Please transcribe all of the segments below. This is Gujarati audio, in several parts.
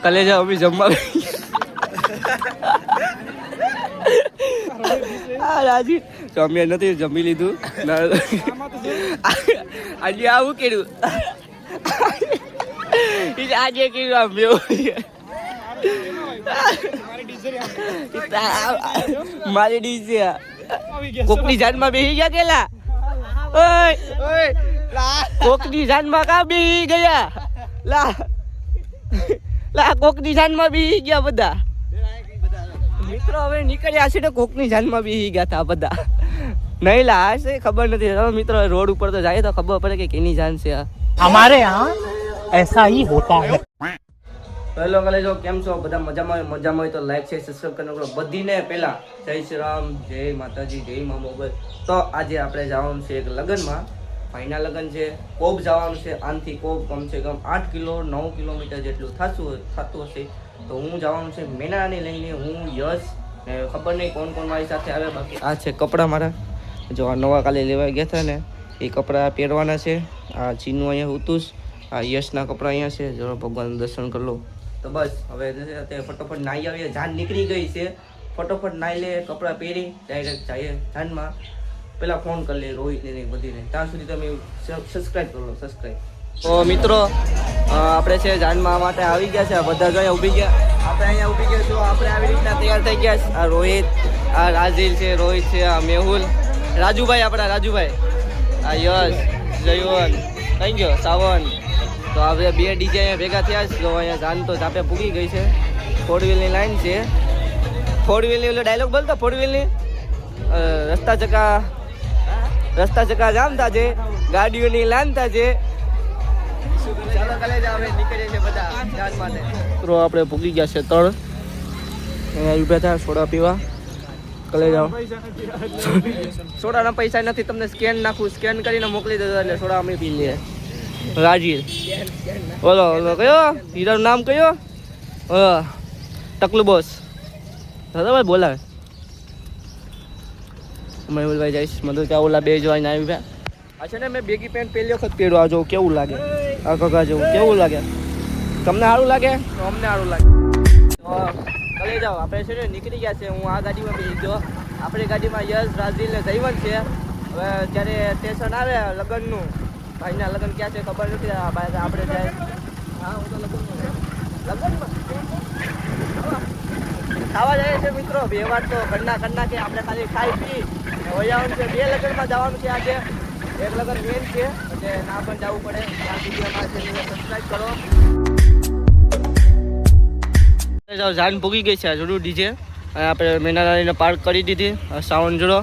કલેજા અભી જમવા રાજી જમ્યા નથી, જમી લીધું. આજે આવું કર્યું, આજે કર્યું આમ મારી ડીશ છે. કોકની જાનમાં બેસી ગયા કેલા, કોકની જાનમાં કા બેસી ગયા લા કોકની જાનમાં બેસી ગયા બધા મિત્રો. હવે નીકળ્યા છે ને કોકની જાનમાં બેસી ગયા હતા બધા. નહીં લા છે ખબર નથી મિત્રો. રોડ ઉપર તો જાય તો ખબર પડે કે કેની જાન છે. हमारे यहाँ ऐसा ही होता है. હેલો કલેજો, કેમ છો બધા? મજામાં હોય તો લાઈક છે, સબસ્ક્રાઇબ કરવાનું કરો બધીને. પહેલા જય શ્રી રામ, જય માતાજી, જય મા મોગલ. તો આજે આપણે જવાનું છે એક લગ્નમાં, ભાઈના લગ્ન છે. કોબ જવાનું છે. આનથી કોબ કમસે કમ 8 કિલોમીટર જેટલું થતું હશે. તો હું જવાનું છે મેનાને લઈને. હું યશ ને ખબર નહીં કોણ મારી સાથે આવે. બાકી આ છે કપડાં મારા, જો આ નવા કાલે લેવા ગયા હતા ને એ કપડાં પહેરવાના છે. આ ચીનું અહીંયા ઉતુસ, આ યશના કપડાં અહીંયા છે. જો ભગવાનનું દર્શન કરી લો. તો બસ હવે અત્યારે ફટોફટ નાહી આવીએ. જાન નીકળી ગઈ છે, ફટોફટ નાહી લે, કપડાં પહેરી ડાયરેક્ટ જઈએ જાનમાં. પેલા ફોન કરી લે રોહિતને બધીને. ત્યાં સુધી તમે સબસ્ક્રાઈબ કરો, સબસ્ક્રાઈબ. તો મિત્રો આપણે છે જાનમાં માટે આવી ગયા છે. બધા જો અહીંયા ઊભી ગયા, આપણે અહીંયા ઊભી ગયા છો. આપણે આવી રીતના તૈયાર થઈ ગયા. આ રોહિત, આ રાજીલ છે, રોહિત છે, આ મેહુલ, રાજુભાઈ, આપણા રાજુભાઈ, આ યશ, જયવન, થઈ ગયો સાવન. તો આપણે બે ડીજે અહીંયા ભેગા થયા છે. જો અહીંયા જાન તો ચાપે પૂગી ગઈ છે. 4 વ્હીલની લાઈન છે. 4 વ્હીલની ઓલો ડાયલોગ બોલતો, 4 વ્હીલની રસ્તા ચકા જામતા છે, ગાડીઓની લાનતા છે. ચાલો કલેજા હવે નીકળીએ છીએ બધા જાન માટે. મિત્રો આપણે પૂગી ગયા છે તળ. અહીંયા ઊભા થયા સોડા પીવા. કલેજા સોડાના પૈસા નથી, તમને સ્કેન નાખું, સ્કેન કરીને મોકલી દેજો એટલે સોડા અમે પી લઈએ. રાજીલ બોલો કયો હીરાનું નામ કયો? ટકલું બોસ ભાઈ બોલાવે. મયુરભાઈ જઈશ મધુર કે ઓલા બે જોઈને આવી ગયા. આ છે ને મેં બેગી પેન્ટ પહેલી વખત પહેર્યું. આ જો કેવું લાગે, આ કગા જેવું કેવું લાગે? તમને સારું લાગે તો અમને સારું લાગે. કલે જાઓ આપણે છે ને નીકળી ગયા છે. હું આ ગાડીમાં બેસી ગયો. આપણી ગાડીમાં યશ, રાજીલ ને જયવંત છે. હવે જ્યારે સ્ટેશન આવે લગ્નનું, ભાઈના લગ્ન ક્યાં છે ખબર નથી. આપણે જાય. હા હું તો લગ્નમાં ખાવા જાય છે મિત્રો. બે વાર તો કરના કે આપણે ખાલી ખાઈ પી વજાવાનું છે. 2 લગ્નમાં જવાનું છે આજે. એક લગ્ન મેન છે એટલે ના પણ જવું પડે. ત્યાં સુધી અમારા ચેનલને સબસ્ક્રાઈબ કરો. જાન ભૂગી ગઈ છે આ જોડું ડીજે. અને આપણે મેનારાણીને પાર્ક કરી દીધી સાવન જોડો.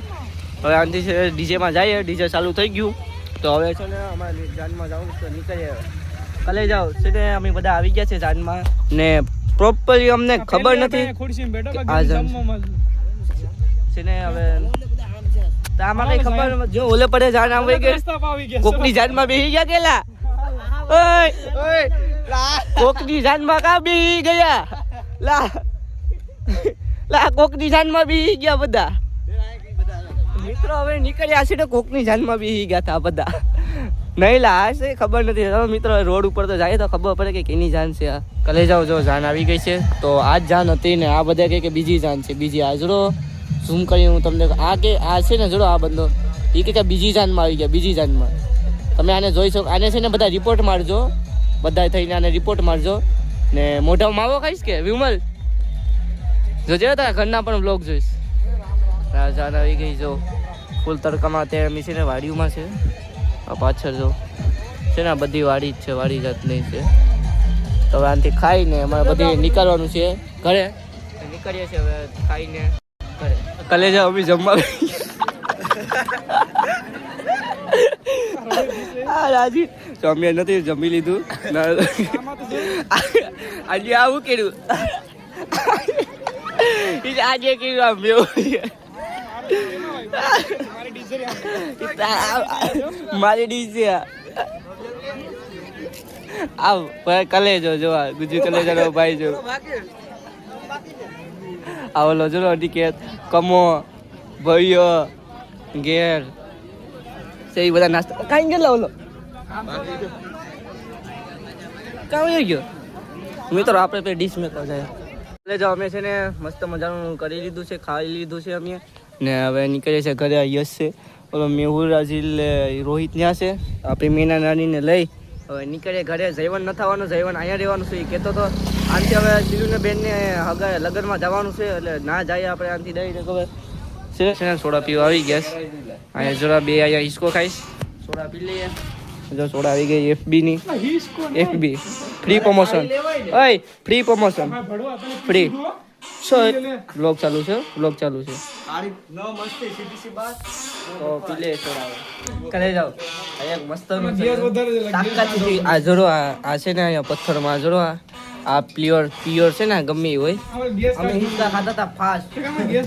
હવે આનાથી છે ડીજેમાં જઈએ. ડીજે ચાલુ થઈ ગયું. તો હવે છે ને અમારે જાનમાં જવાનું છે. નીકળીએ કલે જાઓ છે ને. અમે બધા આવી ગયા છે જાનમાં ને પ્રોપરલી અમને ખબર નથી આ જાન છે ને. હવે આમાં કઈ ખબર જો ઓલે પડે જાન આવી ગઈ. કોકની જાનમાં બેસી ગયા કેલા, કોકની જાનમાં કા બેસી ગયા લા કોકની જાનમાં બેસી ગયા બધા મિત્રો. હવે નીકળ્યા છે ને કોકની જાનમાં બેસી ગયા હતા બધા. નહીં લા છે ખબર નથી મિત્રો. રોડ ઉપર તો જાય તો ખબર પડે કે કેની જાન છે. આ કલે જાઓ જો જાન આવી ગઈ છે. તો આ જ જાન હતી ને આ બધા કહે કે બીજી જાન છે. બીજી આ જોડો ઝૂમ કરી હું તમને આ કે આ છે ને જોડો આ બંદો એ કે બીજી જાનમાં આવી ગયા. બીજી જાનમાં તમે આને જોઈ શકો. આને છે ને બધા રિપોર્ટ મારજો, બધા થઈને આને રિપોર્ટ મારજો. ને મોઢા માવો ખાઈશ કે વિમલ જોજે તારા ઘરના પણ બ્લોગ જોઈશ. જાન આવી ગઈ જો ફૂલ તડકામાં. અત્યારે અમે છે ને વાડીઓમાં છે. આ પાછળ જો છે ને બધી વાડી જ છે, વાડી જાતની છે. તો હવે આનાથી ખાઈને અમારે બધી નીકળવાનું છે ઘરે. નીકળીએ છીએ હવે ખાઈને ઘરે. કલેજા અભી જમવા રાજી જમ્યા નથી, જમી લીધું. આજે આવું કર્યું, આજે કર્યું આમ મારી ડીશ છે. આવ કલેજો જોવા ગુજુ કલેજાનો ભાઈ જો. આ ઓલો જો ટિકેટ કમો ભાઈઓ ઘેર છે એ બધા નાસ્તા કાંઈ ગયેલા. ઓલો કામ ગયો મિત્રો આપણે પે ડીશ મેકર જાય એટલે જો અમે છે ને મસ્ત મજાનું કરી લીધું છે, ખાઈ લીધું છે અમે ને હવે નીકળીએ છે ઘરે. યશ છે ઓલો મેહુલ રાજીલ રોહિત ત્યાં છે. આપણી મીના નાનીને લઈ હવે નીકળીએ ઘરે. જયવન ન થવાનું, જયવન અહીંયા રહેવાનું છે એ કહેતો હતો. આનથી હવે શિલુને બેનને હગા લગ્નમાં જવાનું છે એટલે ના જાય આપણે આનથી દઈને ખબર છે. સોડા પીવા આવી ગયા છે અહીંયા. જરા બે અહીંયા હિસ્કો ખાઈશ, સોડા પી લઈએ. જો સોડા આવી ગઈ FB ની. FB ફ્રી પ્રમોશન, ઓય ફ્રી પ્રમોશન, ફ્રી. બ્લોગ ચાલુ છે, બ્લોગ ચાલુ છે. તો પી લે સોડા કરે જાઓ. અહીંયા મસ્ત તાકાતથી આ જોડો આ છે ને અહીંયા પથ્થરમાં જોડો આ પ્યોર છે ને ગમે એ હોય. અમે હિંચકા ખાતા હતા ફાસ્ટ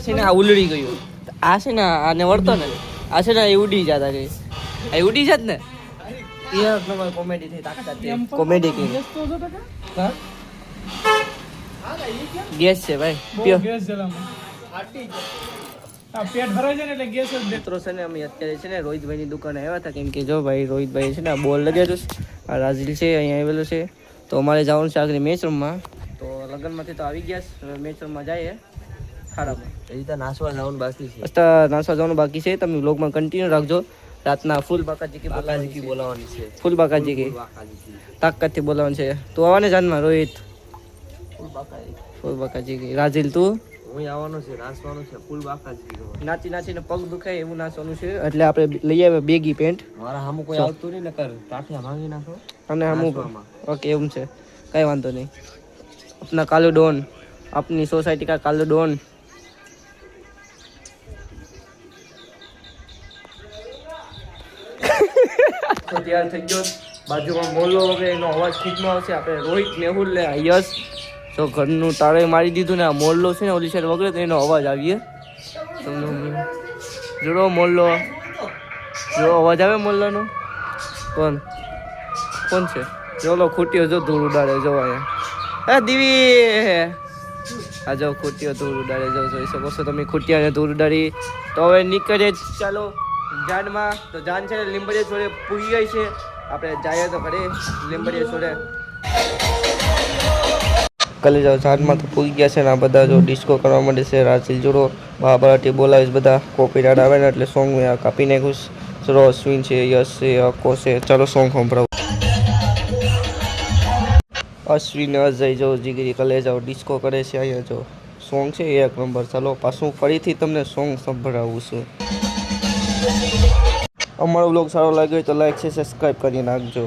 છે ને આ ઉલડી ગયું. આ છે ને આને વળતો ને આ છે ને એ ઉડી જતા ગઈ. આ ઉડી જાત ને કોમેડી થઈ તાકાત કોમેડી કરી. ગેસ છે ભાઈ પ્યોર પેટ ભરાય છે ને એટલે ગેસ જ મિત્રો છે ને. અમે અત્યારે છે ને રોહિતભાઈની દુકાને આવ્યા હતા કેમ કે જો ભાઈ રોહિતભાઈ છે ને આ બોલ લગાવ્યું છે. આ રાજીલ છે અહીંયા આવેલું છે. તો અમારે જવાનું છે આગળ મેચ રૂમમાં. તો લગ્નમાંથી તો આવી ગયા છે, મેચ રૂમમાં જઈએ ખાડામાં. એ રીતે નાસવા જવાનું બાકી છે, નાસવા જવાનું બાકી છે. તમે વ્લોગમાં કન્ટિન્યુ રાખજો. રાતના ફૂલ બાકાજી કી બોલાવવાની છે, ફૂલ બાકાજી કી તાકાતથી બોલાવવાનું છે. તું આવવાને જાનમાં રોહિત? ફૂલ બાકાજી કી. રાજીલ તું? હું આવવાનો છે, નાચવાનું છે ફૂલ બાકાજી. નાચી નાચીને પગ દુખાય એવું નાચવાનું છે એટલે આપણે લઈ આવ્યા બેગી પેન્ટ. મારા સામું કોઈ આવતું નહીં નકર ટાટિયા માંગી નાખો. અને સામું ઓકે એવું છે, કઈ વાંધો નહીં. अपना कालू डॉन, अपनी सोसाइटी का कालू डॉन. તો તૈયાર થઈ ગયો. બાજુમાં મોલ્લો વગેરે એનો અવાજ ઠીકનો આવશે. આપણે રોહિત, મેહુલ ને યશ તો ઘરનું તાળે મારી દીધું ને આ મોલ્લો છે ને ઓલી સાઈડ વગેરે તો એનો અવાજ આવીએ. જોડો મોલ્લો, જો અવાજ આવે મોલ્લાનો. કોણ છે? જોલો ખૂટ્યો જો ધૂળ ઉડાડે જો અહીંયા. દીવી આ જો ખૂટ્યો ધૂળ ઉડાડે જો જોઈ શકો છો તમે ખૂટ્યાને ધૂળ ઉડાડી. તો હવે નીકળે ચાલો જાનમાં. તો જાન છે ને લીંબડીયા છોડે પૂરી ગઈ છે. આપણે જાય તો ખરે લીંબડીયા છોડે કાલે જાઓ. જાનમાં તો પૂરી ગયા છે ને આ બધા જો ડિસ્કો કરવા માંડે છે. રાજીલ જોડો બરાટી બોલાવીશ બધા કોપીરાઇટ આવે ને એટલે સોંગ મેં કાપી નાખ્યું. ચલો અશ્વિન છે, યશ છે, અકો છે. ચાલો સોંગ સંભળાવું. અશ્વિન અજય જો જીગરી કલે જાઓ ડિસ્કો કરે છે અહીંયા જો સોંગ છે એક નંબર. ચાલો પાછું ફરીથી તમને સોંગ સંભળાવું છું. અમારો બ્લોગ સારો લાગ્યો હોય તો લાઈક છે, સબસ્ક્રાઈબ કરી નાખજો.